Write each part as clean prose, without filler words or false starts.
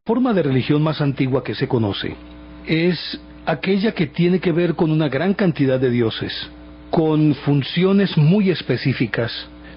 forma de religión más antigua que se conoce es aquella que tiene que ver con una gran cantidad de dioses, con funciones muy específicas,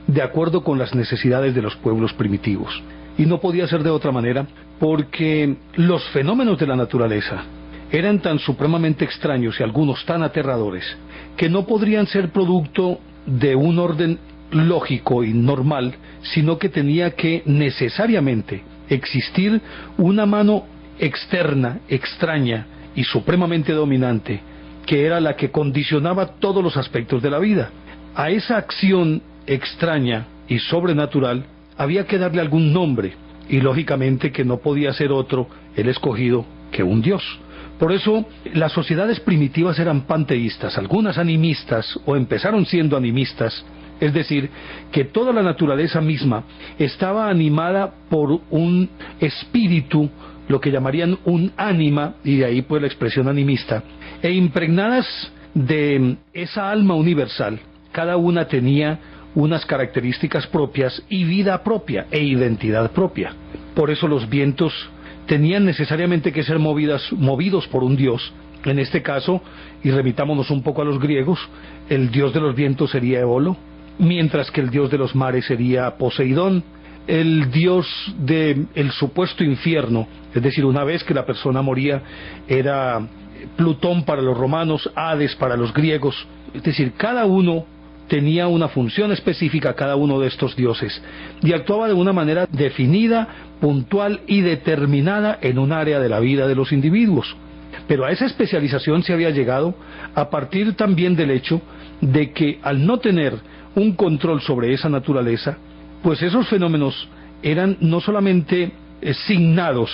de acuerdo con las necesidades de los pueblos primitivos. Y no podía ser de otra manera, porque los fenómenos de la naturaleza eran tan supremamente extraños y algunos tan aterradores, que no podrían ser producto de un orden lógico y normal, sino que tenía que necesariamente existir una mano externa, extraña y supremamente dominante, que era la que condicionaba todos los aspectos de la vida. A esa acción extraña y sobrenatural había que darle algún nombre, y lógicamente que no podía ser otro el escogido que un dios. Por eso las sociedades primitivas eran panteístas, algunas animistas, o empezaron siendo animistas, es decir, que toda la naturaleza misma estaba animada por un espíritu, lo que llamarían un ánima, y de ahí pues la expresión animista, e impregnadas de esa alma universal, cada una tenía unas características propias y vida propia e identidad propia. Por eso los vientos tenían necesariamente que ser movidos por un dios. En este caso, y remitámonos un poco a los griegos, el dios de los vientos sería Eolo, mientras que el dios de los mares sería Poseidón. El dios del supuesto infierno, es decir, una vez que la persona moría, era Plutón para los romanos, Hades para los griegos. Es decir, cada uno tenía una función específica, cada uno de estos dioses, y actuaba de una manera definida, puntual y determinada en un área de la vida de los individuos. Pero a esa especialización se había llegado a partir también del hecho de que al no tener un control sobre esa naturaleza, pues esos fenómenos eran no solamente signados,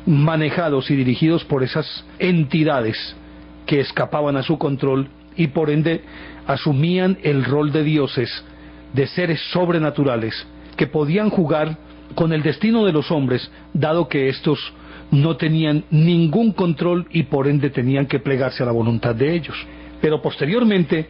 manejados y dirigidos por esas entidades que escapaban a su control y por ende asumían el rol de dioses, de seres sobrenaturales que podían jugar con el destino de los hombres, dado que estos no tenían ningún control y por ende tenían que plegarse a la voluntad de ellos. Pero posteriormente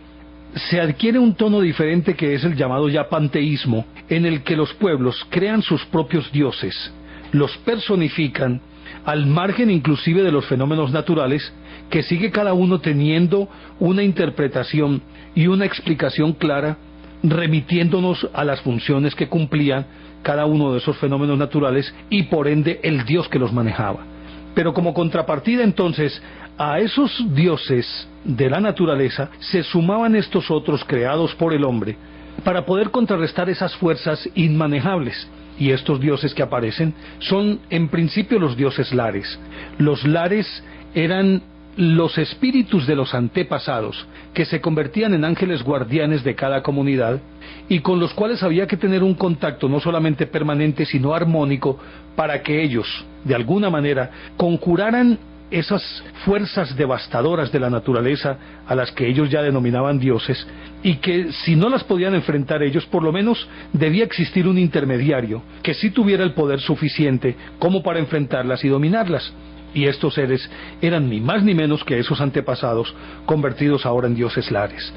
se adquiere un tono diferente, que es el llamado ya panteísmo, en el que los pueblos crean sus propios dioses, los personifican, al margen inclusive de los fenómenos naturales, que sigue cada uno teniendo una interpretación y una explicación clara, remitiéndonos a las funciones que cumplían cada uno de esos fenómenos naturales y por ende el dios que los manejaba. Pero como contrapartida entonces a esos dioses de la naturaleza se sumaban estos otros creados por el hombre para poder contrarrestar esas fuerzas inmanejables. Y estos dioses que aparecen son en principio los dioses lares. Los lares eran los espíritus de los antepasados que se convertían en ángeles guardianes de cada comunidad y con los cuales había que tener un contacto no solamente permanente sino armónico, para que ellos de alguna manera conjuraran esas fuerzas devastadoras de la naturaleza a las que ellos ya denominaban dioses, y que si no las podían enfrentar ellos, por lo menos debía existir un intermediario que sí tuviera el poder suficiente como para enfrentarlas y dominarlas. Y estos seres eran ni más ni menos que esos antepasados convertidos ahora en dioses lares,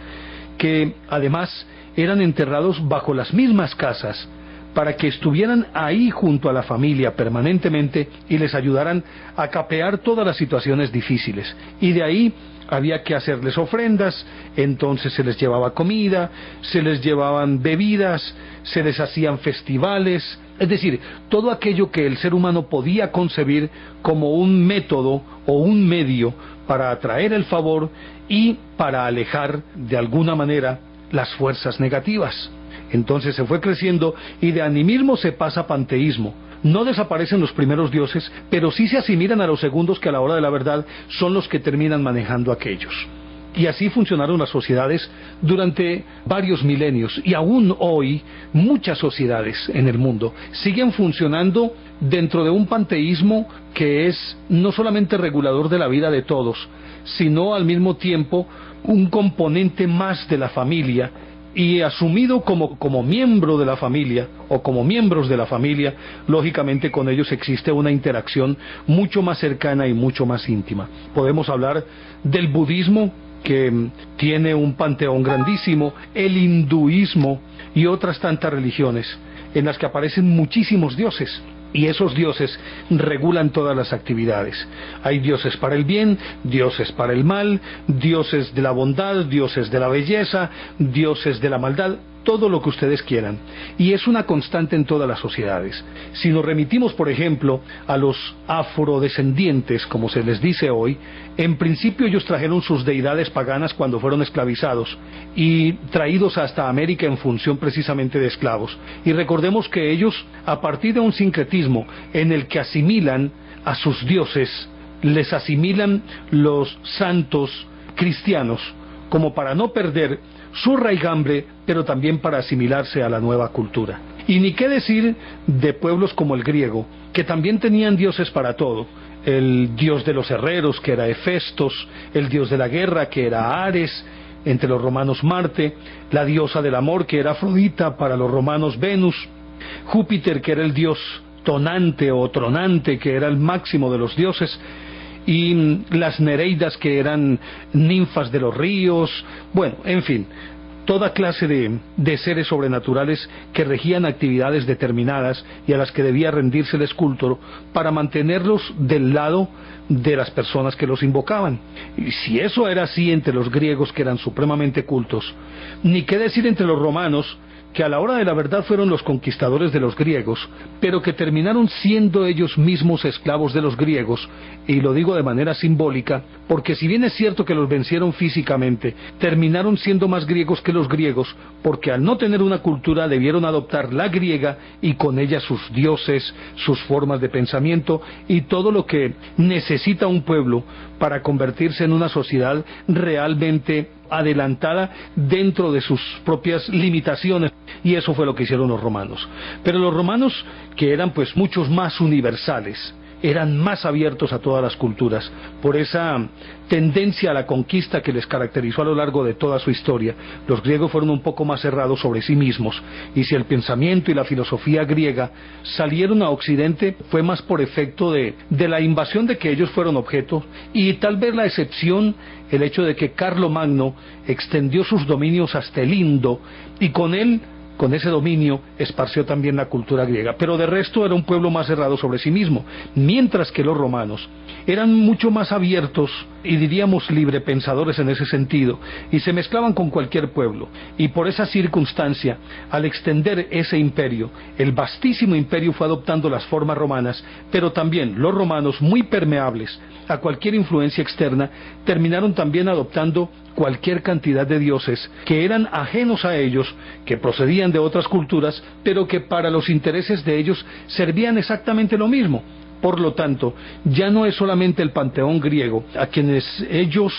que además eran enterrados bajo las mismas casas para que estuvieran ahí junto a la familia permanentemente y les ayudaran a capear todas las situaciones difíciles. Y de ahí había que hacerles ofrendas, entonces se les llevaba comida, se les llevaban bebidas, se les hacían festivales, es decir, todo aquello que el ser humano podía concebir como un método o un medio para atraer el favor y para alejar de alguna manera las fuerzas negativas. Entonces se fue creciendo y de animismo se pasa a panteísmo. No desaparecen los primeros dioses, pero sí se asimilan a los segundos, que a la hora de la verdad son los que terminan manejando aquellos. Y así funcionaron las sociedades durante varios milenios, y aún hoy muchas sociedades en el mundo siguen funcionando dentro de un panteísmo que es no solamente regulador de la vida de todos, sino al mismo tiempo un componente más de la familia, y asumido como miembro de la familia o como miembros de la familia, lógicamente con ellos existe una interacción mucho más cercana y mucho más íntima. Podemos hablar del budismo, que tiene un panteón grandísimo, el hinduismo y otras tantas religiones en las que aparecen muchísimos dioses. Y esos dioses regulan todas las actividades. Hay dioses para el bien, dioses para el mal, dioses de la bondad, dioses de la belleza, dioses de la maldad, todo lo que ustedes quieran. Y es una constante en todas las sociedades. Si nos remitimos, por ejemplo, a los afrodescendientes, como se les dice hoy, en principio ellos trajeron sus deidades paganas cuando fueron esclavizados y traídos hasta América en función precisamente de esclavos. Y recordemos que ellos, a partir de un sincretismo en el que asimilan a sus dioses, les asimilan los santos cristianos, como para no perder su raigambre, pero también para asimilarse a la nueva cultura. Y ni qué decir de pueblos como el griego, que también tenían dioses para todo. El dios de los herreros, que era Hefestos, el dios de la guerra, que era Ares, entre los romanos Marte, la diosa del amor, que era Afrodita, para los romanos Venus, Júpiter, que era el dios tonante o tronante, que era el máximo de los dioses, y las Nereidas, que eran ninfas de los ríos, bueno, en fin, toda clase de seres sobrenaturales que regían actividades determinadas y a las que debía rendirse el escultor para mantenerlos del lado de las personas que los invocaban. Y si eso era así entre los griegos, que eran supremamente cultos, ni qué decir entre los romanos, que a la hora de la verdad fueron los conquistadores de los griegos, pero que terminaron siendo ellos mismos esclavos de los griegos, y lo digo de manera simbólica, porque si bien es cierto que los vencieron físicamente, terminaron siendo más griegos que los griegos, porque al no tener una cultura debieron adoptar la griega y con ella sus dioses, sus formas de pensamiento y todo lo que necesita un pueblo para convertirse en una sociedad realmente adelantada dentro de sus propias limitaciones, y eso fue lo que hicieron los romanos. Pero los romanos, que eran pues muchos más universales, eran más abiertos a todas las culturas, por esa tendencia a la conquista que les caracterizó a lo largo de toda su historia. Los griegos fueron un poco más cerrados sobre sí mismos, y si el pensamiento y la filosofía griega salieron a Occidente, fue más por efecto de la invasión de que ellos fueron objeto, y tal vez la excepción, el hecho de que Carlomagno extendió sus dominios hasta el Indo, y con él, con ese dominio, esparció también la cultura griega. Pero de resto era un pueblo más cerrado sobre sí mismo, mientras que los romanos eran mucho más abiertos y diríamos librepensadores en ese sentido, y se mezclaban con cualquier pueblo. Y por esa circunstancia, al extender ese imperio, el vastísimo imperio fue adoptando las formas romanas, pero también los romanos, muy permeables a cualquier influencia externa, terminaron también adoptando cualquier cantidad de dioses que eran ajenos a ellos, que procedían de otras culturas, pero que para los intereses de ellos servían exactamente lo mismo. Por lo tanto, ya no es solamente el panteón griego, a quienes ellos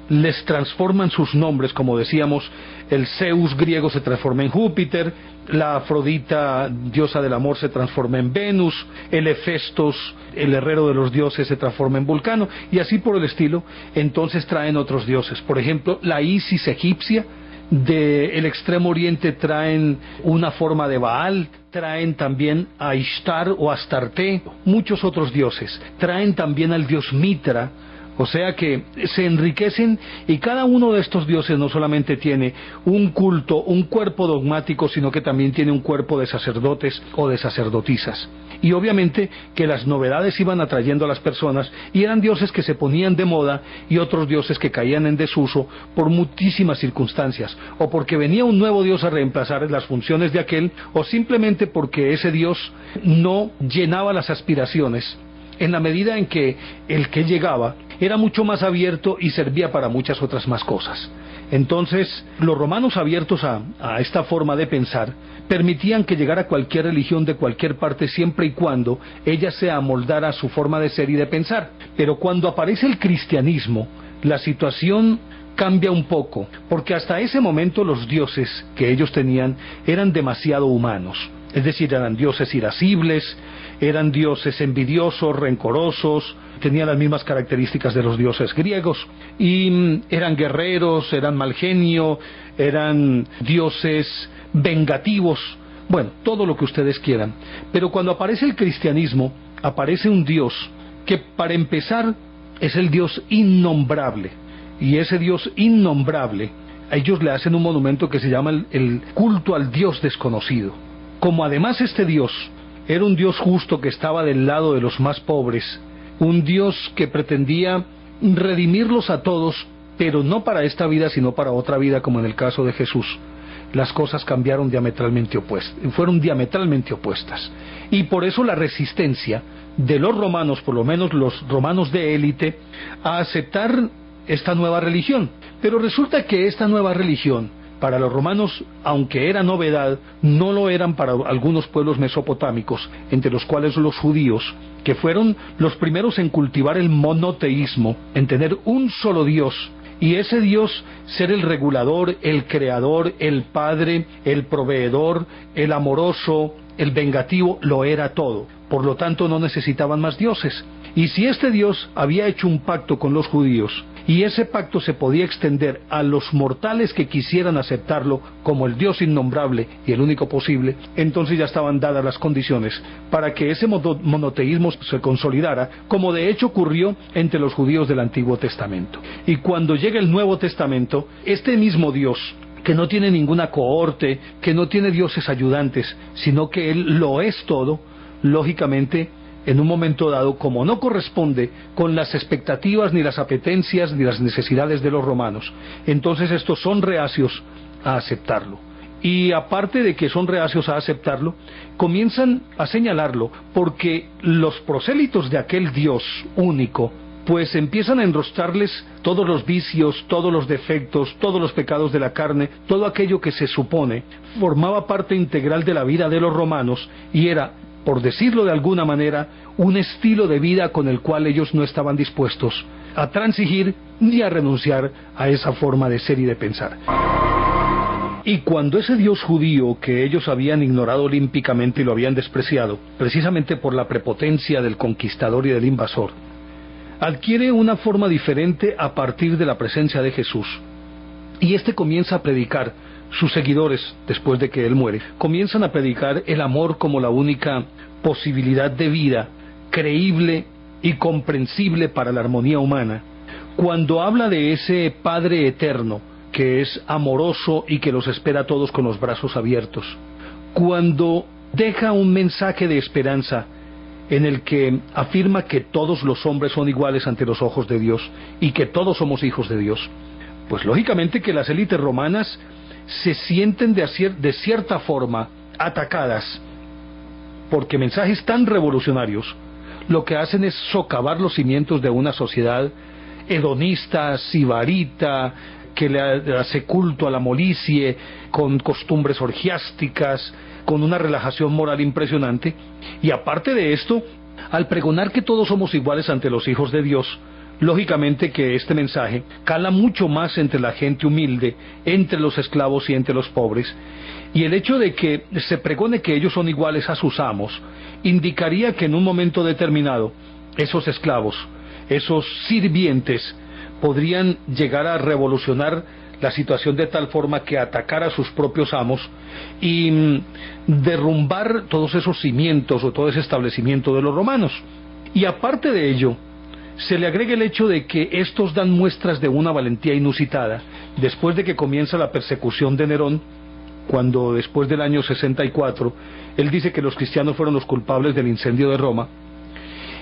les transforman sus nombres, como decíamos, el Zeus griego se transforma en Júpiter, la Afrodita, diosa del amor, se transforma en Venus, el Hefestos, el herrero de los dioses, se transforma en Vulcano, y así por el estilo. Entonces traen otros dioses, por ejemplo, la Isis egipcia, del extremo oriente traen una forma de Baal, traen también a Ishtar o Astarte, muchos otros dioses, traen también al dios Mitra. O sea que se enriquecen, y cada uno de estos dioses no solamente tiene un culto, un cuerpo dogmático, sino que también tiene un cuerpo de sacerdotes o de sacerdotisas. Y obviamente que las novedades iban atrayendo a las personas, y eran dioses que se ponían de moda y otros dioses que caían en desuso por muchísimas circunstancias, o porque venía un nuevo dios a reemplazar las funciones de aquel, o simplemente porque ese dios no llenaba las aspiraciones, en la medida en que el que llegaba era mucho más abierto y servía para muchas otras más cosas. Entonces, los romanos, abiertos a esta forma de pensar, permitían que llegara cualquier religión de cualquier parte, siempre y cuando ella se amoldara a su forma de ser y de pensar. Pero cuando aparece el cristianismo, la situación cambia un poco, porque hasta ese momento los dioses que ellos tenían eran demasiado humanos. Es decir, eran dioses irascibles, eran dioses envidiosos, rencorosos, tenían las mismas características de los dioses griegos, y eran guerreros, eran mal genio, eran dioses vengativos, bueno, todo lo que ustedes quieran. Pero cuando aparece el cristianismo, aparece un Dios que, para empezar, es el Dios innombrable, y ese Dios innombrable, a ellos le hacen un monumento que se llama el culto al Dios desconocido. Como además este Dios era un Dios justo que estaba del lado de los más pobres, un Dios que pretendía redimirlos a todos, pero no para esta vida, sino para otra vida, como en el caso de Jesús. Las cosas cambiaron fueron diametralmente opuestas. Y por eso la resistencia de los romanos, por lo menos los romanos de élite, a aceptar esta nueva religión. Pero resulta que esta nueva religión, para los romanos, aunque era novedad, no lo eran para algunos pueblos mesopotámicos, entre los cuales los judíos, que fueron los primeros en cultivar el monoteísmo, en tener un solo Dios, y ese Dios ser el regulador, el creador, el padre, el proveedor, el amoroso, el vengativo, lo era todo. Por lo tanto, no necesitaban más dioses. Y si este Dios había hecho un pacto con los judíos, y ese pacto se podía extender a los mortales que quisieran aceptarlo como el Dios innombrable y el único posible, entonces ya estaban dadas las condiciones para que ese monoteísmo se consolidara, como de hecho ocurrió entre los judíos del Antiguo Testamento. Y cuando llega el Nuevo Testamento, este mismo Dios, que no tiene ninguna cohorte, que no tiene dioses ayudantes, sino que Él lo es todo, lógicamente, en un momento dado, como no corresponde con las expectativas, ni las apetencias, ni las necesidades de los romanos, entonces estos son reacios a aceptarlo. Y aparte de que son reacios a aceptarlo, comienzan a señalarlo, porque los prosélitos de aquel Dios único, pues empiezan a enrostrarles todos los vicios, todos los defectos, todos los pecados de la carne, todo aquello que se supone formaba parte integral de la vida de los romanos, y era, por decirlo de alguna manera, un estilo de vida con el cual ellos no estaban dispuestos a transigir ni a renunciar a esa forma de ser y de pensar. Y cuando ese Dios judío que ellos habían ignorado olímpicamente y lo habían despreciado, precisamente por la prepotencia del conquistador y del invasor, adquiere una forma diferente a partir de la presencia de Jesús, y este comienza a predicar, sus seguidores, después de que él muere, comienzan a predicar el amor como la única posibilidad de vida creíble y comprensible para la armonía humana. Cuando habla de ese Padre eterno que es amoroso y que los espera a todos con los brazos abiertos, cuando deja un mensaje de esperanza en el que afirma que todos los hombres son iguales ante los ojos de Dios y que todos somos hijos de Dios, pues lógicamente que las élites romanas se sienten de cierta forma atacadas, porque mensajes tan revolucionarios lo que hacen es socavar los cimientos de una sociedad hedonista, sibarita, que le hace culto a la molicie, con costumbres orgiásticas, con una relajación moral impresionante. Y aparte de esto, al pregonar que todos somos iguales ante los hijos de Dios, lógicamente que este mensaje cala mucho más entre la gente humilde, entre los esclavos y entre los pobres, y el hecho de que se pregone que ellos son iguales a sus amos, indicaría que en un momento determinado, esos esclavos, esos sirvientes, podrían llegar a revolucionar la situación de tal forma que atacar a sus propios amos y derrumbar todos esos cimientos o todo ese establecimiento de los romanos. Y aparte de ello, se le agrega el hecho de que estos dan muestras de una valentía inusitada, después de que comienza la persecución de Nerón, cuando después del año 64, él dice que los cristianos fueron los culpables del incendio de Roma,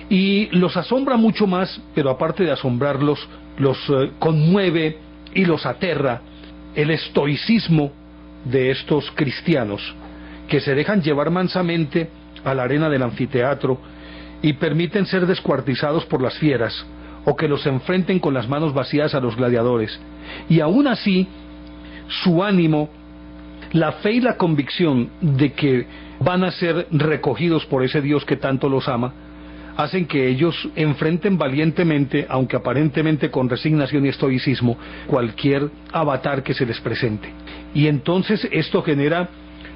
y los asombra mucho más, pero aparte de asombrarlos, los conmueve y los aterra el estoicismo de estos cristianos, que se dejan llevar mansamente a la arena del anfiteatro, y permiten ser descuartizados por las fieras, o que los enfrenten con las manos vacías a los gladiadores. Y aún así, su ánimo, la fe y la convicción de que van a ser recogidos por ese Dios que tanto los ama, hacen que ellos enfrenten valientemente, aunque aparentemente con resignación y estoicismo, cualquier avatar que se les presente. Y entonces esto genera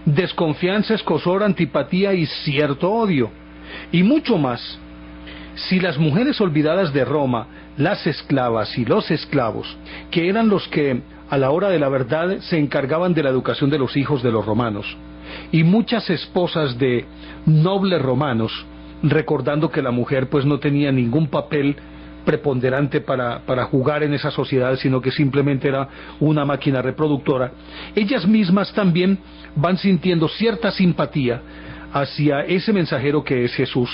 desconfianza, escozor, antipatía y cierto odio. Y mucho más, si las mujeres olvidadas de Roma, las esclavas y los esclavos, que eran los que a la hora de la verdad se encargaban de la educación de los hijos de los romanos, y muchas esposas de nobles romanos, recordando que la mujer pues no tenía ningún papel preponderante para jugar en esa sociedad, sino que simplemente era una máquina reproductora, ellas mismas también van sintiendo cierta simpatía hacia ese mensajero que es Jesús,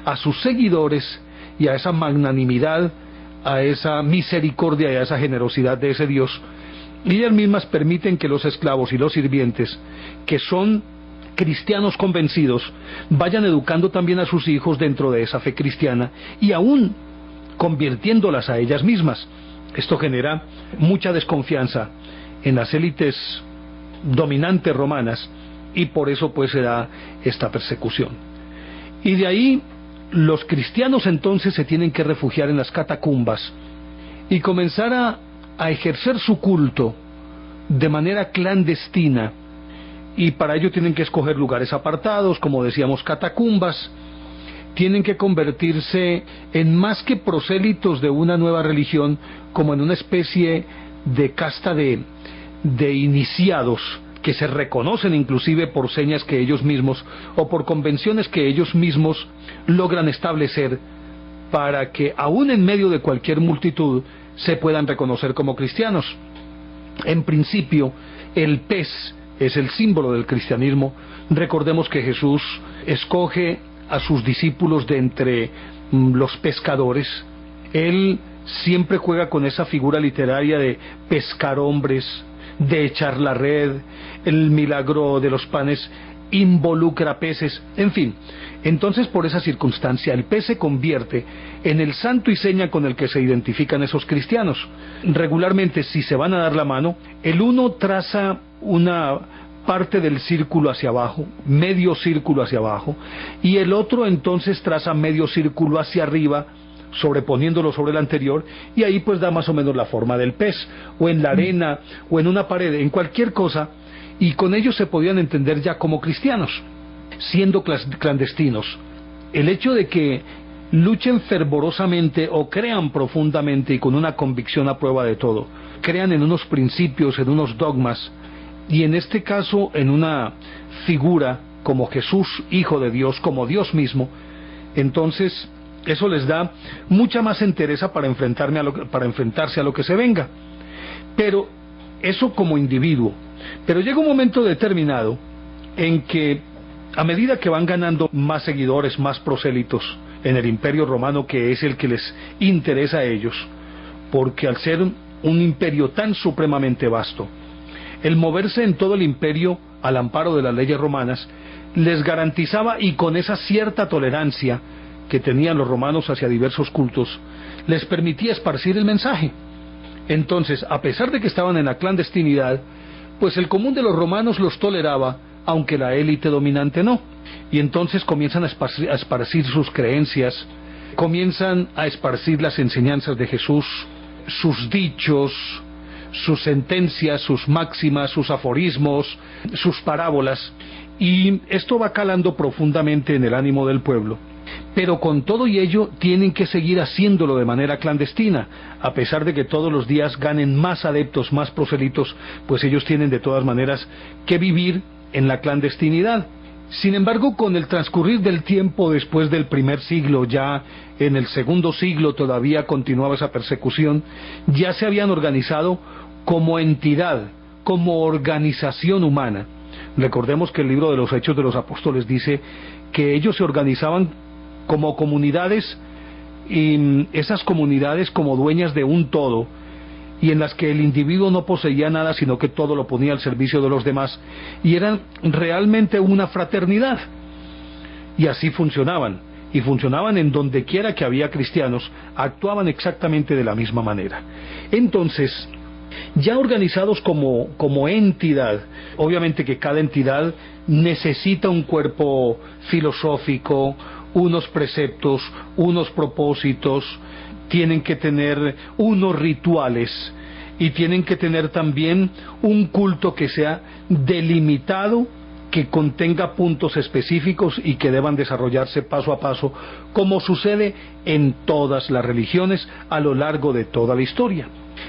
a sus seguidores y a esa magnanimidad, a esa misericordia y a esa generosidad de ese Dios. Y ellas mismas permiten que los esclavos y los sirvientes, que son cristianos convencidos, vayan educando también a sus hijos dentro de esa fe cristiana y aún convirtiéndolas a ellas mismas. Esto genera mucha desconfianza en las élites dominantes romanas y por eso pues se da esta persecución. Y de ahí los cristianos entonces se tienen que refugiar en las catacumbas y comenzar a ejercer su culto de manera clandestina, y para ello tienen que escoger lugares apartados, como decíamos, catacumbas. Tienen que convertirse en más que prosélitos de una nueva religión, como en una especie de casta de iniciados que se reconocen inclusive por señas que ellos mismos o por convenciones que ellos mismos logran establecer para que aún en medio de cualquier multitud se puedan reconocer como cristianos. En principio, el pez es el símbolo del cristianismo. Recordemos que Jesús escoge a sus discípulos de entre los pescadores. Él siempre juega con esa figura literaria de pescar hombres, de echar la red. El milagro de los panes involucra peces, en fin. Entonces, por esa circunstancia, el pez se convierte en el santo y seña con el que se identifican esos cristianos. Regularmente, si se van a dar la mano, el uno traza una parte del círculo hacia abajo, medio círculo hacia abajo, y el otro entonces traza medio círculo hacia arriba, sobreponiéndolo sobre el anterior, y ahí pues da más o menos la forma del pez, o en la arena, o en una pared, en cualquier cosa, y con ellos se podían entender ya como cristianos, siendo clandestinos. El hecho de que luchen fervorosamente o crean profundamente y con una convicción a prueba de todo, crean en unos principios, en unos dogmas, y en este caso en una figura como Jesús, Hijo de Dios, como Dios mismo, entonces eso les da mucha más entereza para enfrentarse a lo que se venga. Pero eso como individuo. Pero llega un momento determinado en que a medida que van ganando más seguidores, más prosélitos en el Imperio Romano, que es el que les interesa a ellos, porque al ser un imperio tan supremamente vasto, el moverse en todo el imperio al amparo de las leyes romanas les garantizaba, y con esa cierta tolerancia que tenían los romanos hacia diversos cultos, les permitía esparcir el mensaje. Entonces, a pesar de que estaban en la clandestinidad, pues el común de los romanos los toleraba, aunque la élite dominante no. Y entonces comienzan a esparcir sus creencias, comienzan a esparcir las enseñanzas de Jesús, sus dichos, sus sentencias, sus máximas, sus aforismos, sus parábolas, y esto va calando profundamente en el ánimo del pueblo. Pero con todo y ello tienen que seguir haciéndolo de manera clandestina, a pesar de que todos los días ganen más adeptos, más proselitos, pues ellos tienen de todas maneras que vivir en la clandestinidad. Sin embargo, con el transcurrir del tiempo después del primer siglo, ya en el segundo siglo todavía continuaba esa persecución, ya se habían organizado como entidad, como organización humana. Recordemos que el libro de los Hechos de los Apóstoles dice que ellos se organizaban como comunidades, y esas comunidades como dueñas de un todo, y en las que el individuo no poseía nada, sino que todo lo ponía al servicio de los demás, y eran realmente una fraternidad. Y así funcionaban, y funcionaban en donde quiera que había cristianos, actuaban exactamente de la misma manera. Entonces, ya organizados como entidad, obviamente que cada entidad necesita un cuerpo filosófico, unos preceptos, unos propósitos, tienen que tener unos rituales y tienen que tener también un culto que sea delimitado, que contenga puntos específicos y que deban desarrollarse paso a paso, como sucede en todas las religiones a lo largo de toda la historia.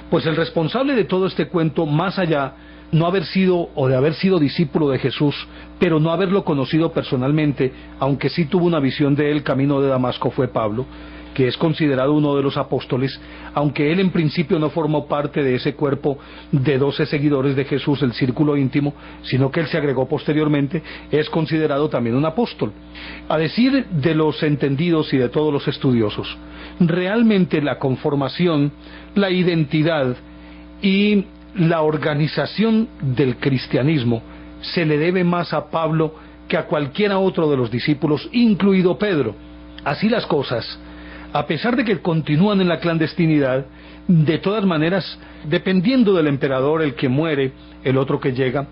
Pues el responsable de todo este cuento, más allá no haber sido o de haber sido discípulo de Jesús, pero no haberlo conocido personalmente, aunque sí tuvo una visión de él camino de Damasco, fue Pablo, que es considerado uno de los apóstoles, aunque él en principio no formó parte de ese cuerpo de 12 seguidores de Jesús, el círculo íntimo, sino que él se agregó posteriormente, es considerado también un apóstol. A decir de los entendidos y de todos los estudiosos, realmente la conformación, la identidad y la organización del cristianismo se le debe más a Pablo que a cualquiera otro de los discípulos, incluido Pedro. Así las cosas, a pesar de que continúan en la clandestinidad, de todas maneras, dependiendo del emperador, el que muere, el otro que llega,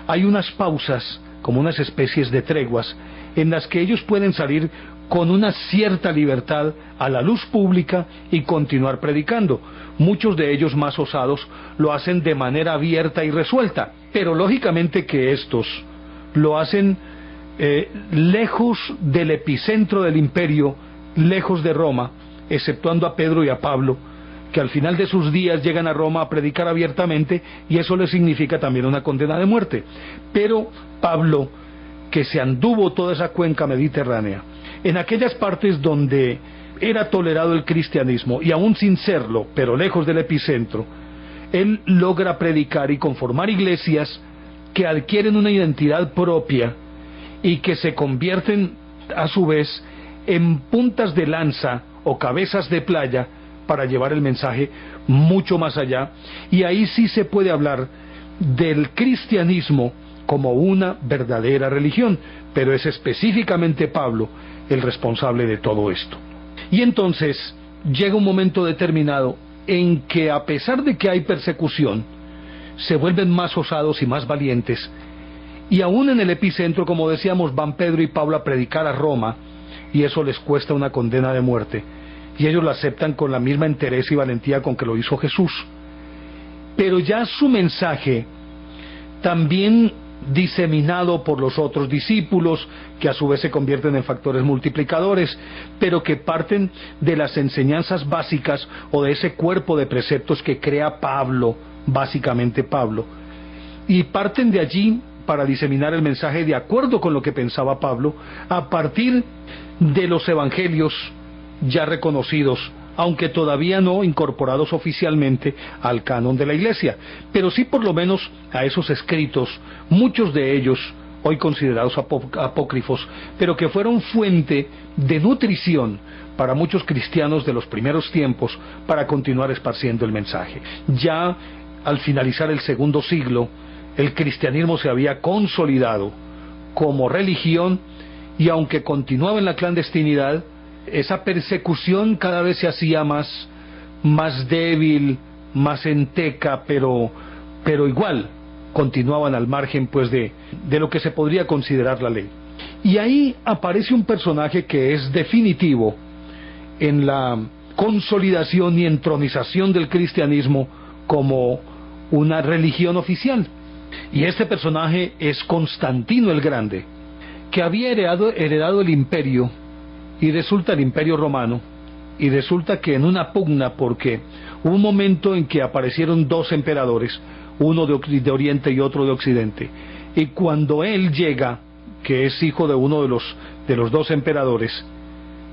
hay unas pausas, como unas especies de treguas, en las que ellos pueden salir con una cierta libertad a la luz pública y continuar predicando. Muchos de ellos más osados lo hacen de manera abierta y resuelta, pero lógicamente que estos lo hacen lejos del epicentro del imperio, lejos de Roma, exceptuando a Pedro y a Pablo, que al final de sus días llegan a Roma a predicar abiertamente, y eso les significa también una condena de muerte. Pero Pablo, que se anduvo toda esa cuenca mediterránea, en aquellas partes donde era tolerado el cristianismo, y aún sin serlo, pero lejos del epicentro, él logra predicar y conformar iglesias que adquieren una identidad propia y que se convierten a su vez en puntas de lanza o cabezas de playa para llevar el mensaje mucho más allá, y ahí sí se puede hablar del cristianismo como una verdadera religión, pero es específicamente Pablo el responsable de todo esto. Y entonces llega un momento determinado en que, a pesar de que hay persecución, se vuelven más osados y más valientes, y aún en el epicentro, como decíamos, van Pedro y Pablo a predicar a Roma, y eso les cuesta una condena de muerte, y ellos lo aceptan con la misma entereza y valentía con que lo hizo Jesús. Pero ya su mensaje, también diseminado por los otros discípulos, que a su vez se convierten en factores multiplicadores, pero que parten de las enseñanzas básicas o de ese cuerpo de preceptos que crea Pablo, básicamente Pablo, y parten de allí para diseminar el mensaje de acuerdo con lo que pensaba Pablo, a partir de los evangelios ya reconocidos, aunque todavía no incorporados oficialmente al canon de la Iglesia, pero sí por lo menos a esos escritos, muchos de ellos hoy considerados apócrifos, pero que fueron fuente de nutrición para muchos cristianos de los primeros tiempos para continuar esparciendo el mensaje. Ya al finalizar el segundo siglo, el cristianismo se había consolidado como religión, y aunque continuaba en la clandestinidad, esa persecución cada vez se hacía más débil, más enteca, pero igual continuaban al margen pues de lo que se podría considerar la ley. Y ahí aparece un personaje que es definitivo en la consolidación y entronización del cristianismo como una religión oficial. Y este personaje es Constantino el Grande, que había heredado el imperio, y resulta el imperio romano, y resulta que en una pugna, porque hubo un momento en que aparecieron dos emperadores, uno de Oriente y otro de Occidente, y cuando él llega, que es hijo de uno de los dos emperadores,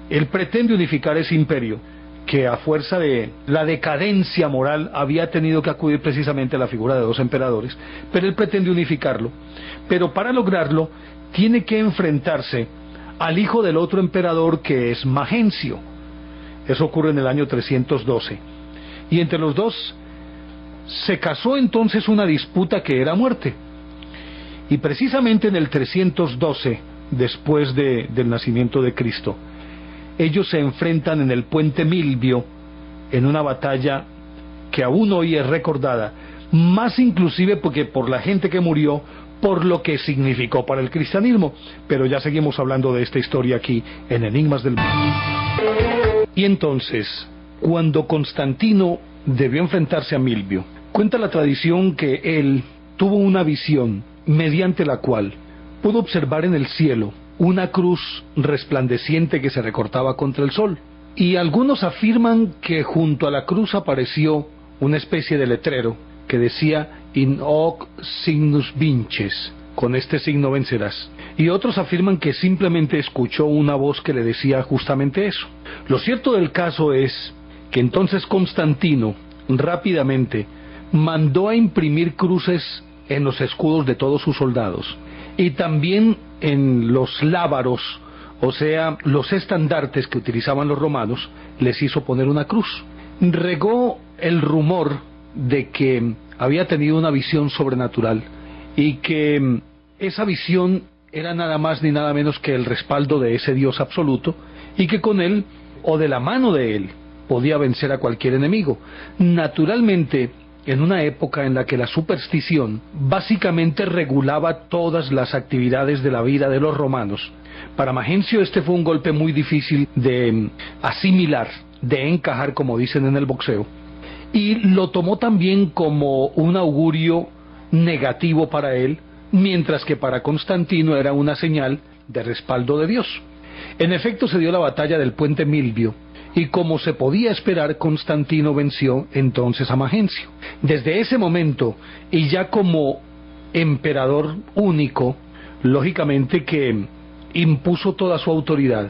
él pretende unificar ese imperio, que a fuerza de la decadencia moral había tenido que acudir precisamente a la figura de dos emperadores, pero él pretende unificarlo, pero para lograrlo tiene que enfrentarse al hijo del otro emperador, que es Magencio. Eso ocurre en el año 312, y entre los dos se casó entonces una disputa que era muerte, y precisamente en el 312, después del nacimiento de Cristo, ellos se enfrentan en el puente Milvio, en una batalla que aún hoy es recordada, más inclusive porque por la gente que murió, por lo que significó para el cristianismo. Pero ya seguimos hablando de esta historia aquí en Enigmas del Mundo. Y entonces, cuando Constantino debió enfrentarse a Milvio, cuenta la tradición que él tuvo una visión mediante la cual pudo observar en el cielo una cruz resplandeciente que se recortaba contra el sol, y algunos afirman que junto a la cruz apareció una especie de letrero que decía "In hoc signus vinces", con este signo vencerás. y otros afirman que simplemente escuchó una voz que le decía justamente eso. Lo cierto del caso es que entonces Constantino rápidamente mandó a imprimir cruces en los escudos de todos sus soldados y también en los lábaros, o sea, los estandartes que utilizaban los romanos, les hizo poner una cruz. Regó el rumor de que había tenido una visión sobrenatural y que esa visión era nada más ni nada menos que el respaldo de ese Dios absoluto, y que con él, o de la mano de él, podía vencer a cualquier enemigo. Naturalmente, en una época en la que la superstición básicamente regulaba todas las actividades de la vida de los romanos, para Magencio este fue un golpe muy difícil de asimilar, de encajar, como dicen en el boxeo, y lo tomó también como un augurio negativo para él, mientras que para Constantino era una señal de respaldo de Dios. En efecto, se dio la batalla del puente Milvio, y como se podía esperar, Constantino venció entonces a Magencio. Desde ese momento, y ya como emperador único, lógicamente que impuso toda su autoridad.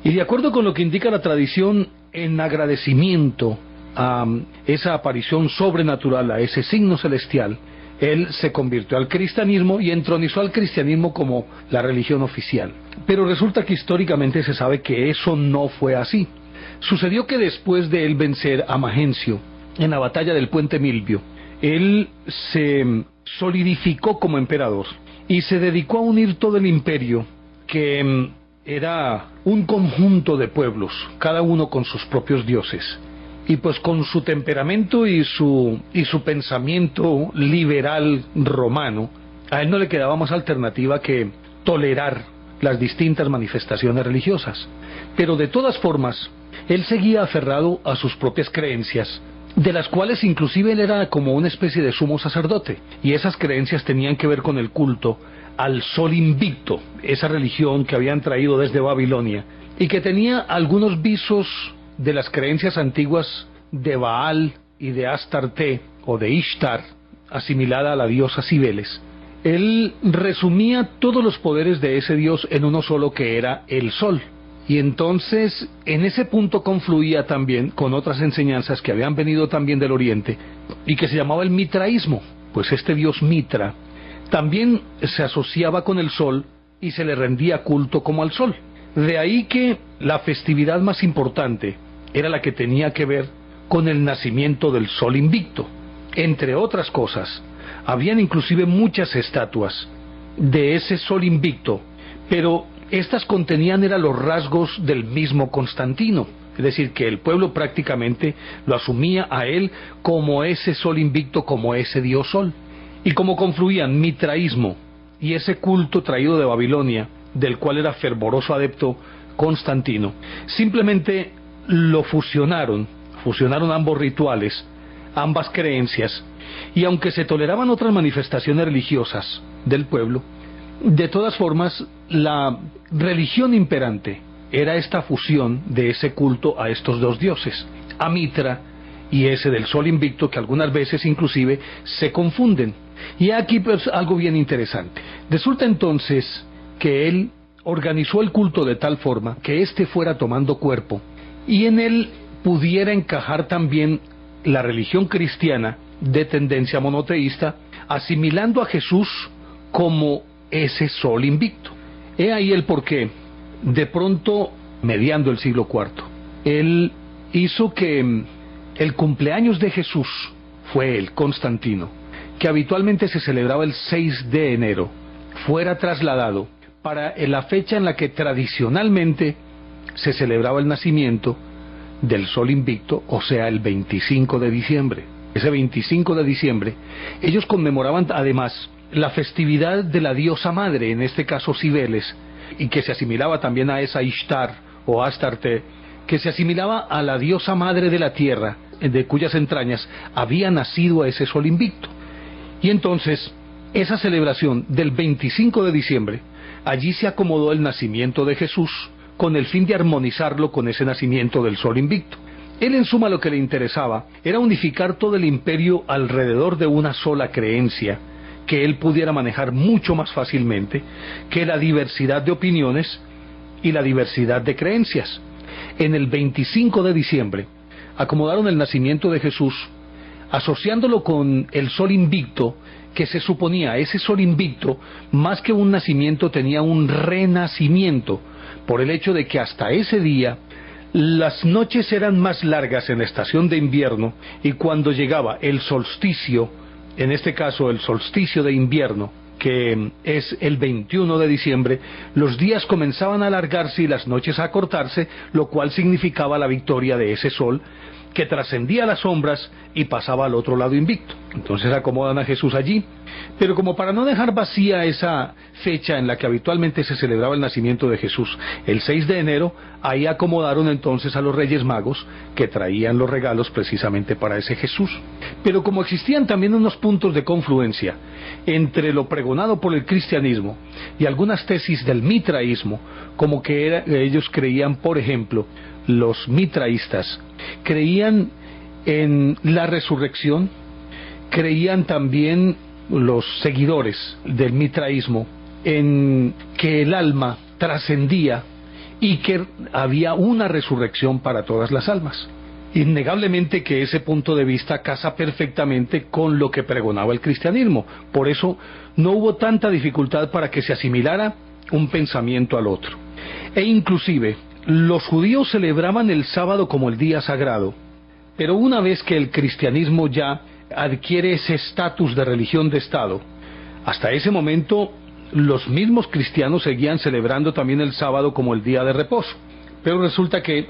Y de acuerdo con lo que indica la tradición, en agradecimiento a esa aparición sobrenatural, a ese signo celestial, él se convirtió al cristianismo y entronizó al cristianismo como la religión oficial. Pero resulta que históricamente se sabe que eso no fue así. Sucedió que después de él vencer a Magencio en la batalla del puente Milvio, él se solidificó como emperador y se dedicó a unir todo el imperio, que era un conjunto de pueblos, cada uno con sus propios dioses. Y pues con su temperamento y su pensamiento liberal romano, a él no le quedaba más alternativa que tolerar las distintas manifestaciones religiosas. Pero de todas formas, él seguía aferrado a sus propias creencias, de las cuales inclusive él era como una especie de sumo sacerdote, y esas creencias tenían que ver con el culto al sol invicto, esa religión que habían traído desde Babilonia, y que tenía algunos visos de las creencias antiguas de Baal y de Astarte, o de Ishtar, asimilada a la diosa Cibeles. Él resumía todos los poderes de ese dios en uno solo, que era el sol. Y entonces en ese punto confluía también con otras enseñanzas que habían venido también del oriente y que se llamaba el mitraísmo, pues este dios Mitra también se asociaba con el sol y se le rendía culto como al sol. De ahí que la festividad más importante era la que tenía que ver con el nacimiento del sol invicto. Entre otras cosas, habían inclusive muchas estatuas de ese sol invicto, pero estas contenían los rasgos del mismo Constantino, es decir, que el pueblo prácticamente lo asumía a él como ese sol invicto, como ese dios sol. Y como confluían mitraísmo y ese culto traído de Babilonia, del cual era fervoroso adepto Constantino, simplemente lo fusionaron ambos rituales, ambas creencias, y aunque se toleraban otras manifestaciones religiosas del pueblo, de todas formas la religión imperante era esta fusión de ese culto a estos dos dioses, a Mitra y ese del sol invicto, que algunas veces inclusive se confunden. Y aquí pues algo bien interesante. Resulta entonces que él organizó el culto de tal forma que éste fuera tomando cuerpo, y en él pudiera encajar también la religión cristiana de tendencia monoteísta, asimilando a Jesús como ese sol invicto. He ahí el porqué, de pronto, mediando el siglo IV, él hizo que el cumpleaños de Jesús fue el Constantino, que habitualmente se celebraba el 6 de enero, fuera trasladado para la fecha en la que tradicionalmente se celebraba el nacimiento del sol invicto, o sea, el 25 de diciembre. Ese 25 de diciembre, ellos conmemoraban además la festividad de la diosa madre, en este caso Cibeles, y que se asimilaba también a esa Ishtar o Astarte, que se asimilaba a la diosa madre de la tierra, de cuyas entrañas había nacido a ese sol invicto. Y entonces, esa celebración del 25 de diciembre, allí se acomodó el nacimiento de Jesús, con el fin de armonizarlo con ese nacimiento del sol invicto. Él, en suma, lo que le interesaba era unificar todo el imperio alrededor de una sola creencia, que él pudiera manejar mucho más fácilmente que la diversidad de opiniones y la diversidad de creencias. En el 25 de diciembre acomodaron el nacimiento de Jesús, asociándolo con el sol invicto, que se suponía ese sol invicto, más que un nacimiento, tenía un renacimiento, por el hecho de que hasta ese día las noches eran más largas en la estación de invierno, y cuando llegaba el solsticio, en este caso el solsticio de invierno, que es el 21 de diciembre, los días comenzaban a alargarse y las noches a acortarse, lo cual significaba la victoria de ese sol que trascendía las sombras y pasaba al otro lado invicto. Entonces acomodan a Jesús allí, pero como para no dejar vacía esa fecha en la que habitualmente se celebraba el nacimiento de Jesús, el 6 de enero, ahí acomodaron entonces a los Reyes Magos que traían los regalos precisamente para ese Jesús. Pero como existían también unos puntos de confluencia entre lo pregonado por el cristianismo y algunas tesis del mitraísmo, como que ellos creían, por ejemplo, los mitraístas creían en la resurrección, creían también los seguidores del mitraísmo en que el alma trascendía y que había una resurrección para todas las almas. Innegablemente que ese punto de vista casa perfectamente con lo que pregonaba el cristianismo. Por eso no hubo tanta dificultad para que se asimilara un pensamiento al otro. E inclusive los judíos celebraban el sábado como el día sagrado, pero una vez que el cristianismo ya adquiere ese estatus de religión de Estado, hasta ese momento los mismos cristianos seguían celebrando también el sábado como el día de reposo. Pero resulta que,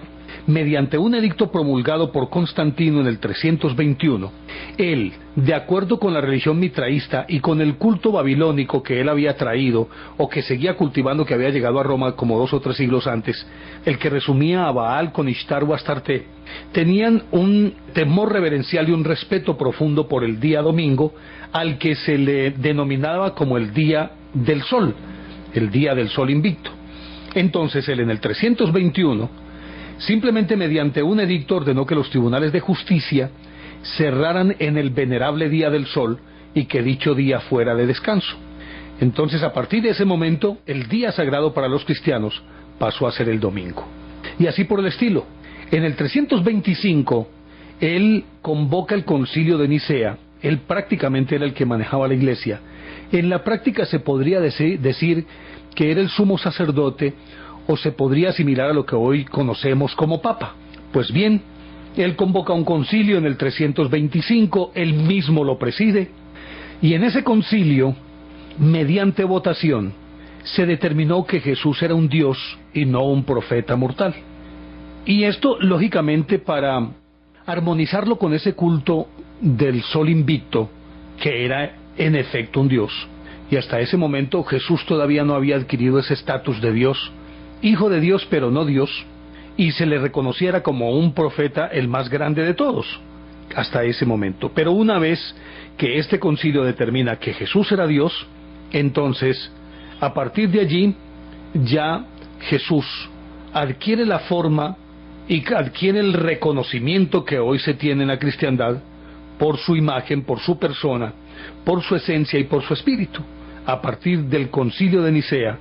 mediante un edicto promulgado por Constantino en el 321, él, de acuerdo con la religión mitraísta y con el culto babilónico que él había traído, o que seguía cultivando, que había llegado a Roma como 2 o 3 siglos antes, el que resumía a Baal con Ishtar o Astarte, tenían un temor reverencial y un respeto profundo por el día domingo, al que se le denominaba como el día del sol, el día del sol invicto. Entonces él, en el 321, simplemente mediante un edicto ordenó que los tribunales de justicia cerraran en el venerable día del sol y que dicho día fuera de descanso. Entonces, a partir de ese momento, el día sagrado para los cristianos pasó a ser el domingo. Y así por el estilo. En el 325, él convoca el concilio de Nicea. Él prácticamente era el que manejaba la iglesia. En la práctica se podría decir que era el sumo sacerdote, o se podría asimilar a lo que hoy conocemos como papa. Pues bien, él convoca un concilio en el 325, él mismo lo preside, y en ese concilio, mediante votación, se determinó que Jesús era un Dios y no un profeta mortal. Y esto, lógicamente, para armonizarlo con ese culto del sol invicto, que era en efecto un Dios. Y hasta ese momento Jesús todavía no había adquirido ese estatus de Dios, hijo de Dios pero no Dios, y se le reconociera como un profeta el más grande de todos, hasta ese momento. Pero una vez que este concilio determina que Jesús era Dios, entonces, a partir de allí, ya Jesús adquiere la forma y adquiere el reconocimiento que hoy se tiene en la cristiandad por su imagen, por su persona, por su esencia y por su espíritu, a partir del concilio de Nicea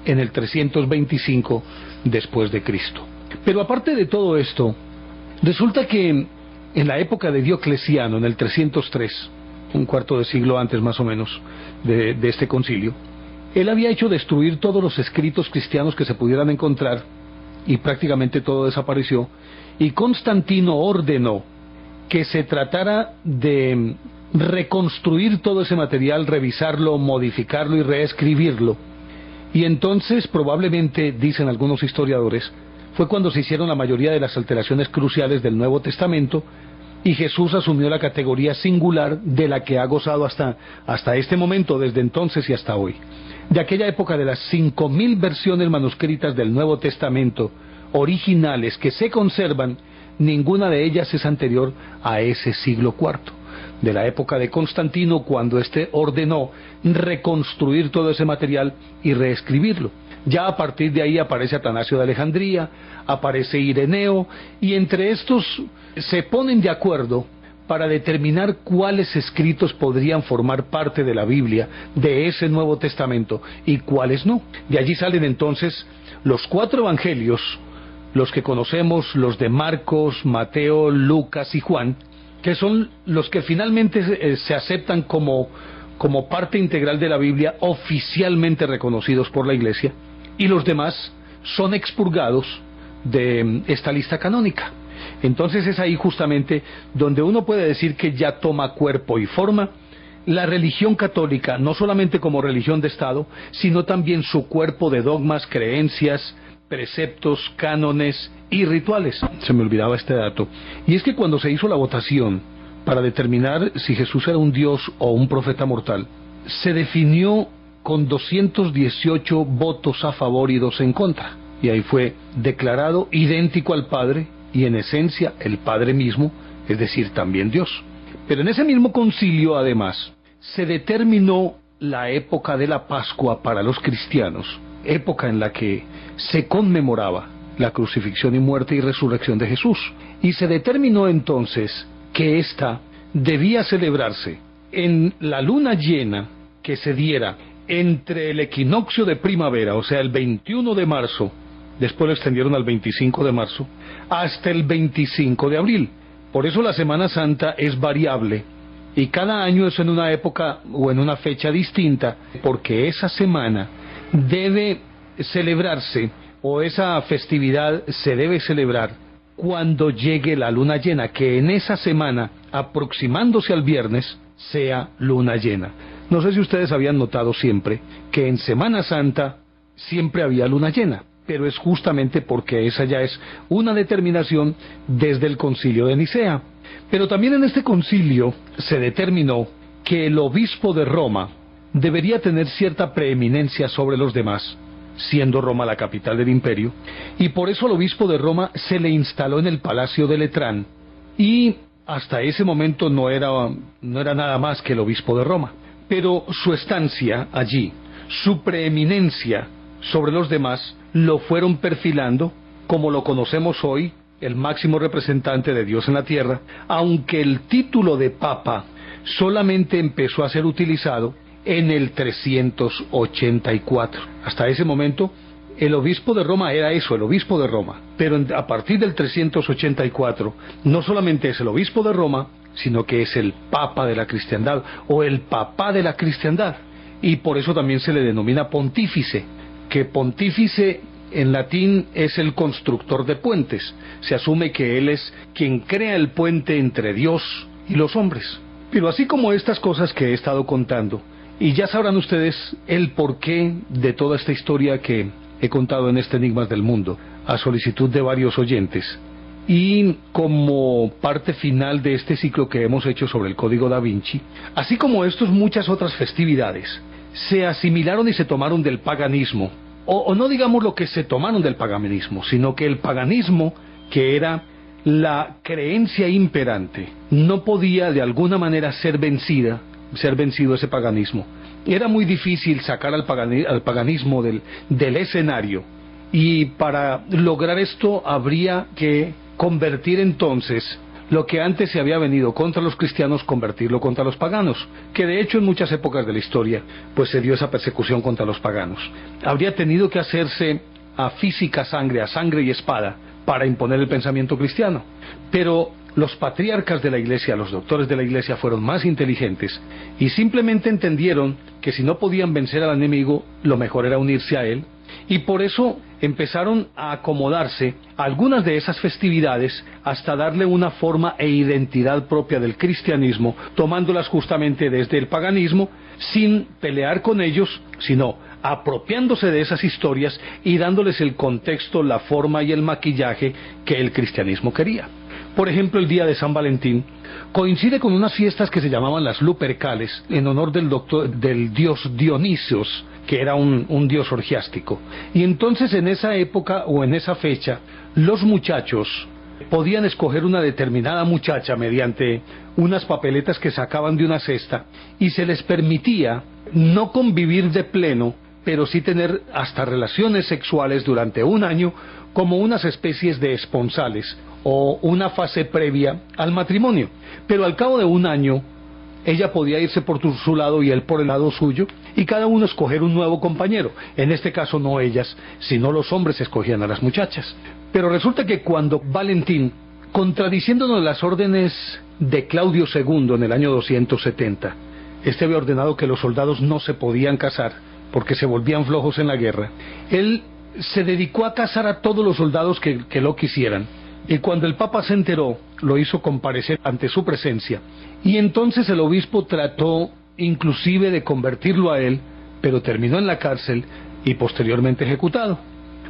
en el 325 después de Cristo. Pero aparte de todo esto, resulta que en la época de Diocleciano, en el 303, un cuarto de siglo antes más o menos de este concilio, él había hecho destruir todos los escritos cristianos que se pudieran encontrar, y prácticamente todo desapareció, y Constantino ordenó que se tratara de reconstruir todo ese material, revisarlo, modificarlo y reescribirlo. Y entonces, probablemente, dicen algunos historiadores, fue cuando se hicieron la mayoría de las alteraciones cruciales del Nuevo Testamento, y Jesús asumió la categoría singular de la que ha gozado hasta este momento, desde entonces y hasta hoy. De aquella época, de las 5000 versiones manuscritas del Nuevo Testamento originales que se conservan, ninguna de ellas es anterior a ese siglo IV, de la época de Constantino, cuando éste ordenó reconstruir todo ese material y reescribirlo. Ya a partir de ahí aparece Atanasio de Alejandría, aparece Ireneo, y entre estos se ponen de acuerdo para determinar cuáles escritos podrían formar parte de la Biblia, de ese Nuevo Testamento, y cuáles no. De allí salen entonces los 4 evangelios, los que conocemos, los de Marcos, Mateo, Lucas y Juan, que son los que finalmente se aceptan como parte integral de la Biblia, oficialmente reconocidos por la Iglesia, y los demás son expurgados de esta lista canónica. Entonces es ahí justamente donde uno puede decir que ya toma cuerpo y forma la religión católica, no solamente como religión de Estado, sino también su cuerpo de dogmas, creencias, preceptos, cánones y rituales. Se me olvidaba este dato. Y es que cuando se hizo la votación para determinar si Jesús era un Dios o un profeta mortal, se definió con 218 votos a favor y 2 en contra. Y ahí fue declarado idéntico al Padre, y en esencia el Padre mismo, es decir, también Dios. Pero en ese mismo concilio, además, se determinó la época de la Pascua para los cristianos, época en la que se conmemoraba la crucifixión y muerte y resurrección de Jesús. Y se determinó entonces que ésta debía celebrarse en la luna llena que se diera entre el equinoccio de primavera, o sea, el 21 de marzo, después lo extendieron al 25 de marzo, hasta el 25 de abril. Por eso la Semana Santa es variable, y cada año es en una época o en una fecha distinta, porque esa semana debe celebrarse, o esa festividad se debe celebrar cuando llegue la luna llena, que en esa semana, aproximándose al viernes, sea luna llena. No sé si ustedes habían notado siempre que en Semana Santa siempre había luna llena, pero es justamente porque esa ya es una determinación desde el Concilio de Nicea. Pero también en este concilio se determinó que el obispo de Roma debería tener cierta preeminencia sobre los demás, siendo Roma la capital del imperio, y por eso al obispo de Roma se le instaló en el Palacio de Letrán, y hasta ese momento no era nada más que el obispo de Roma. Pero su estancia allí, su preeminencia sobre los demás, lo fueron perfilando como lo conocemos hoy, el máximo representante de Dios en la tierra, aunque el título de Papa solamente empezó a ser utilizado en el 384. Hasta ese momento, el obispo de Roma era eso, el obispo de Roma. Pero a partir del 384, no solamente es el obispo de Roma, sino que es el Papa de la cristiandad, o el Papá de la cristiandad. Y por eso también se le denomina pontífice, que pontífice en latín es el constructor de puentes. Se asume que él es quien crea el puente entre Dios y los hombres. Pero así como estas cosas que he estado contando, y ya sabrán ustedes el porqué de toda esta historia que he contado en este Enigmas del Mundo, a solicitud de varios oyentes, y como parte final de este ciclo que hemos hecho sobre el Código Da Vinci, así como estos, muchas otras festividades se asimilaron y se tomaron del paganismo, o no digamos lo que se tomaron del paganismo, sino que el paganismo, que era la creencia imperante, no podía de alguna manera ser vencido ese paganismo. Era muy difícil sacar al paganismo del escenario, y para lograr esto habría que convertir entonces lo que antes se había venido contra los cristianos, convertirlo contra los paganos, que de hecho en muchas épocas de la historia pues se dio esa persecución contra los paganos. Habría tenido que hacerse a física sangre, a sangre y espada, para imponer el pensamiento cristiano. Pero los patriarcas de la Iglesia, los doctores de la Iglesia, fueron más inteligentes y simplemente entendieron que si no podían vencer al enemigo, lo mejor era unirse a él, y por eso empezaron a acomodarse algunas de esas festividades hasta darle una forma e identidad propia del cristianismo, tomándolas justamente desde el paganismo, sin pelear con ellos, sino apropiándose de esas historias y dándoles el contexto, la forma y el maquillaje que el cristianismo quería. Por ejemplo, el día de San Valentín coincide con unas fiestas que se llamaban las Lupercales, en honor del dios Dionisios, que era un dios orgiástico. Y entonces en esa época o en esa fecha, los muchachos podían escoger una determinada muchacha mediante unas papeletas que sacaban de una cesta, y se les permitía no convivir de pleno, pero sí tener hasta relaciones sexuales durante un año como unas especies de esponsales, o una fase previa al matrimonio. Pero al cabo de un año, ella podía irse por su lado y él por el lado suyo, y cada uno escoger un nuevo compañero. En este caso no ellas, sino los hombres escogían a las muchachas. Pero resulta que cuando Valentín, contradiciéndonos las órdenes de Claudio II en el año 270, este había ordenado que los soldados no se podían casar porque se volvían flojos en la guerra, él se dedicó a casar a todos los soldados que lo quisieran. Y cuando el Papa se enteró, lo hizo comparecer ante su presencia. Y entonces el obispo trató inclusive de convertirlo a él, pero terminó en la cárcel y posteriormente ejecutado.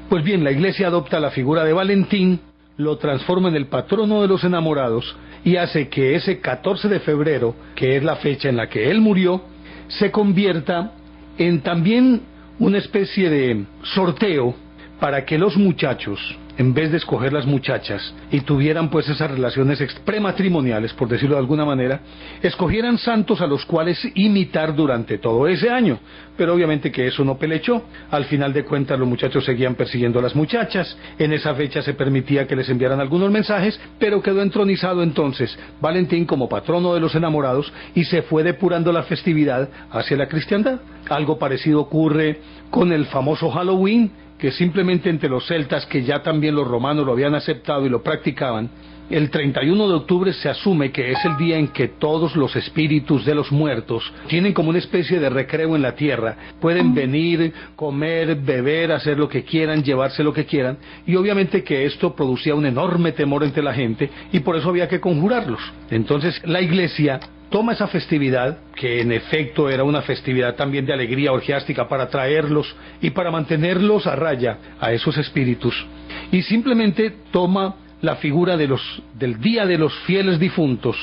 Pues bien, la Iglesia adopta la figura de Valentín, lo transforma en el patrono de los enamorados y hace que ese 14 de febrero, que es la fecha en la que él murió, se convierta en también una especie de sorteo para que los muchachos, en vez de escoger las muchachas, y tuvieran pues esas relaciones prematrimoniales, por decirlo de alguna manera, escogieran santos a los cuales imitar durante todo ese año. Pero obviamente que eso no pelechó. Al final de cuentas los muchachos seguían persiguiendo a las muchachas. En esa fecha se permitía que les enviaran algunos mensajes, pero quedó entronizado entonces Valentín como patrono de los enamorados y se fue depurando la festividad hacia la cristiandad. Algo parecido ocurre con el famoso Halloween, que simplemente entre los celtas, que ya también los romanos lo habían aceptado y lo practicaban, el 31 de octubre se asume que es el día en que todos los espíritus de los muertos tienen como una especie de recreo en la tierra. Pueden venir, comer, beber, hacer lo que quieran, llevarse lo que quieran, y obviamente que esto producía un enorme temor entre la gente, y por eso había que conjurarlos. Entonces la Iglesia toma esa festividad, que en efecto era una festividad también de alegría orgiástica para atraerlos y para mantenerlos a raya a esos espíritus, y simplemente toma la figura del Día de los Fieles Difuntos,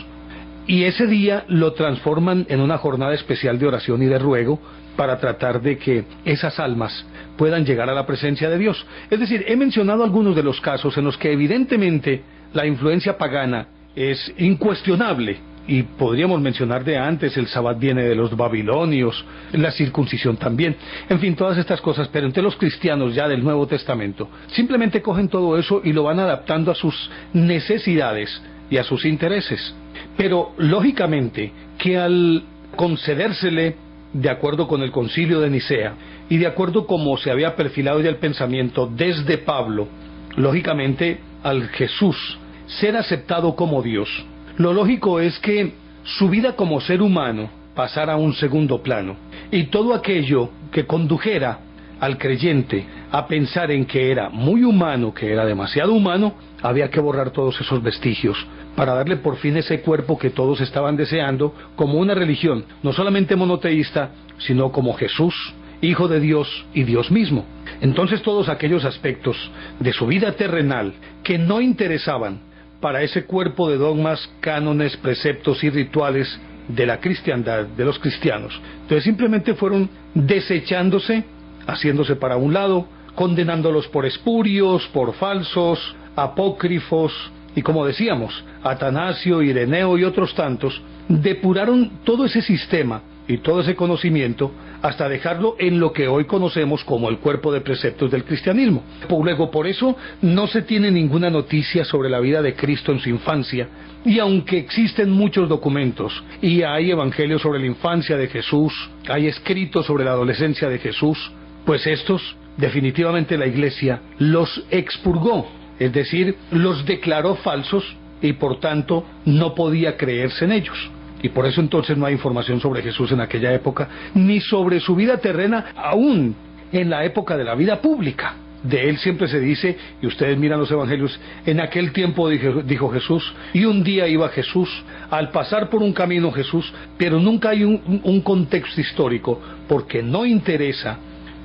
y ese día lo transforman en una jornada especial de oración y de ruego para tratar de que esas almas puedan llegar a la presencia de Dios. Es decir, he mencionado algunos de los casos en los que evidentemente la influencia pagana es incuestionable, y podríamos mencionar de antes, el Sabbat viene de los babilonios, la circuncisión también, en fin, todas estas cosas. Pero entre los cristianos ya del Nuevo Testamento simplemente cogen todo eso y lo van adaptando a sus necesidades y a sus intereses. Pero lógicamente que al concedérsele, de acuerdo con el Concilio de Nicea y de acuerdo como se había perfilado ya el pensamiento desde Pablo, lógicamente al Jesús ser aceptado como Dios, lo lógico es que su vida como ser humano pasara a un segundo plano, y todo aquello que condujera al creyente a pensar en que era muy humano, que era demasiado humano, había que borrar todos esos vestigios para darle por fin ese cuerpo que todos estaban deseando, como una religión no solamente monoteísta, sino como Jesús, Hijo de Dios y Dios mismo. Entonces todos aquellos aspectos de su vida terrenal que no interesaban para ese cuerpo de dogmas, cánones, preceptos y rituales de la cristiandad, de los cristianos, entonces simplemente fueron desechándose, haciéndose para un lado, condenándolos por espurios, por falsos, apócrifos, y como decíamos, Atanasio, Ireneo y otros tantos depuraron todo ese sistema y todo ese conocimiento hasta dejarlo en lo que hoy conocemos como el cuerpo de preceptos del cristianismo. Luego, por eso no se tiene ninguna noticia sobre la vida de Cristo en su infancia, y aunque existen muchos documentos y hay evangelios sobre la infancia de Jesús, hay escritos sobre la adolescencia de Jesús, pues estos definitivamente la Iglesia los expurgó, es decir, los declaró falsos, y por tanto no podía creerse en ellos. Y por eso entonces no hay información sobre Jesús en aquella época, ni sobre su vida terrena, aún en la época de la vida pública. De él siempre se dice, y ustedes miran los evangelios, en aquel tiempo dijo Jesús, y un día iba Jesús, al pasar por un camino Jesús, pero nunca hay un contexto histórico, porque no interesa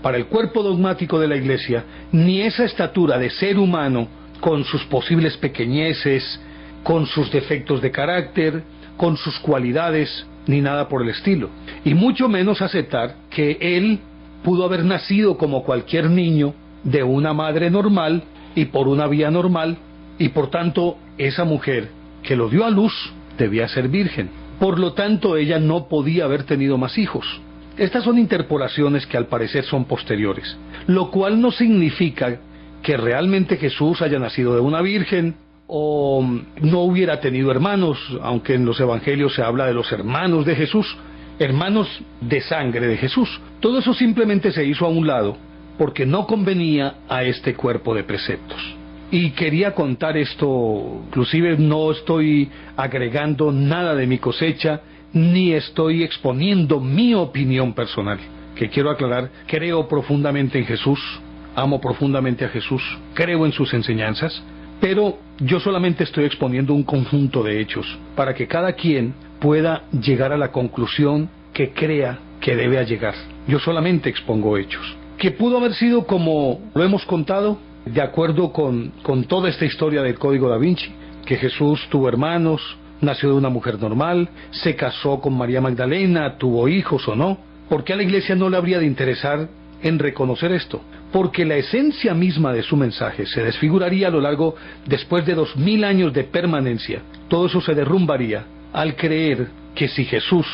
para el cuerpo dogmático de la Iglesia, ni esa estatura de ser humano, con sus posibles pequeñeces, con sus defectos de carácter, con sus cualidades, ni nada por el estilo, y mucho menos aceptar que él pudo haber nacido como cualquier niño de una madre normal y por una vía normal, y por tanto esa mujer que lo dio a luz debía ser virgen, por lo tanto ella no podía haber tenido más hijos. Estas son interpolaciones que al parecer son posteriores, lo cual no significa que realmente Jesús haya nacido de una virgen o no hubiera tenido hermanos, aunque en los evangelios se habla de los hermanos de Jesús, hermanos de sangre de Jesús. Todo eso simplemente se hizo a un lado porque no convenía a este cuerpo de preceptos. Y quería contar esto, inclusive no estoy agregando nada de mi cosecha, ni estoy exponiendo mi opinión personal, que quiero aclarar, creo profundamente en Jesús, amo profundamente a Jesús, creo en sus enseñanzas, pero yo solamente estoy exponiendo un conjunto de hechos, para que cada quien pueda llegar a la conclusión que crea que debe llegar. Yo solamente expongo hechos. Que pudo haber sido como lo hemos contado, de acuerdo con toda esta historia del Código Da Vinci, que Jesús tuvo hermanos, nació de una mujer normal, se casó con María Magdalena, tuvo hijos o no. ¿Por qué a la Iglesia no le habría de interesar en reconocer esto? Porque la esencia misma de su mensaje se desfiguraría a lo largo, después de 2000 años de permanencia. Todo eso se derrumbaría al creer que si Jesús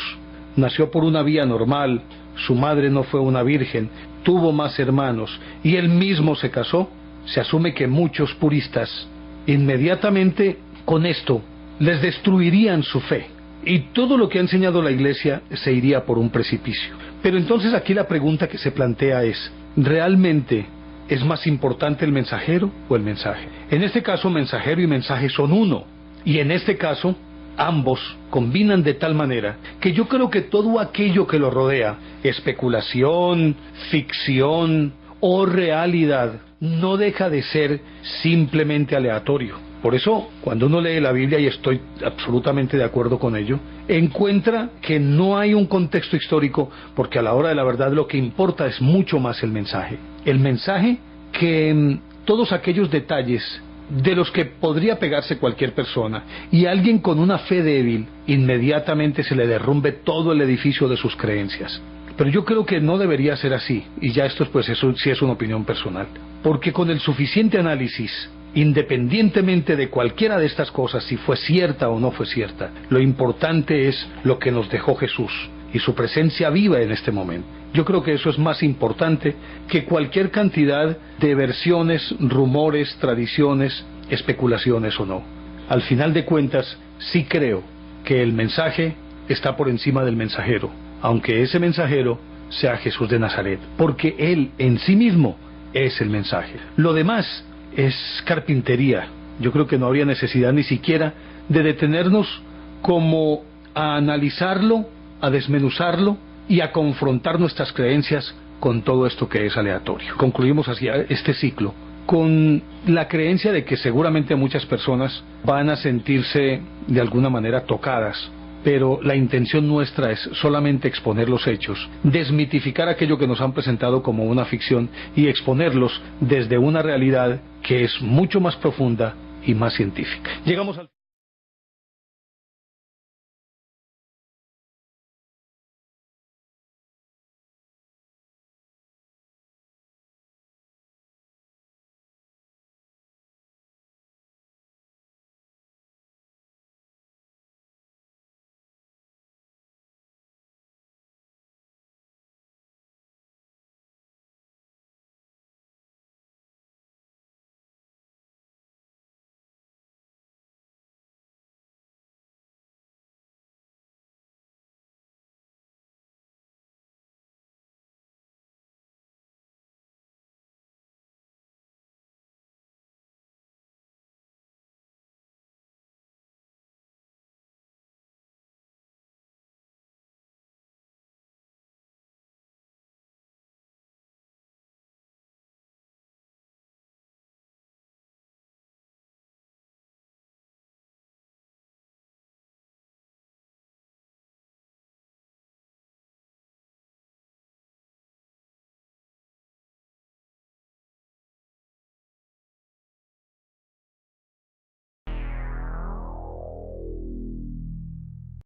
nació por una vía normal, su madre no fue una virgen, tuvo más hermanos y él mismo se casó, se asume que muchos puristas inmediatamente con esto les destruirían su fe y todo lo que ha enseñado la Iglesia se iría por un precipicio. Pero entonces aquí la pregunta que se plantea es, ¿realmente es más importante el mensajero o el mensaje? En este caso, mensajero y mensaje son uno, y en este caso ambos combinan de tal manera que yo creo que todo aquello que lo rodea, especulación, ficción o realidad, no deja de ser simplemente aleatorio. Por eso, cuando uno lee la Biblia, y estoy absolutamente de acuerdo con ello, encuentra que no hay un contexto histórico, porque a la hora de la verdad lo que importa es mucho más el mensaje. El mensaje que todos aquellos detalles de los que podría pegarse cualquier persona, y alguien con una fe débil, inmediatamente se le derrumbe todo el edificio de sus creencias. Pero yo creo que no debería ser así, y ya esto pues eso sí es una opinión personal, porque con el suficiente análisis, independientemente de cualquiera de estas cosas, si fue cierta o no fue cierta, lo importante es lo que nos dejó Jesús y su presencia viva en este momento. Yo creo que eso es más importante que cualquier cantidad de versiones, rumores, tradiciones, especulaciones o no. Al final de cuentas, sí creo que el mensaje está por encima del mensajero, aunque ese mensajero sea Jesús de Nazaret, porque Él en sí mismo es el mensaje. Lo demás es carpintería. Yo creo que no habría necesidad ni siquiera de detenernos como a analizarlo, a desmenuzarlo y a confrontar nuestras creencias con todo esto que es aleatorio. Concluimos así este ciclo con la creencia de que seguramente muchas personas van a sentirse de alguna manera tocadas, pero la intención nuestra es solamente exponer los hechos, desmitificar aquello que nos han presentado como una ficción y exponerlos desde una realidad que es mucho más profunda y más científica. Llegamos al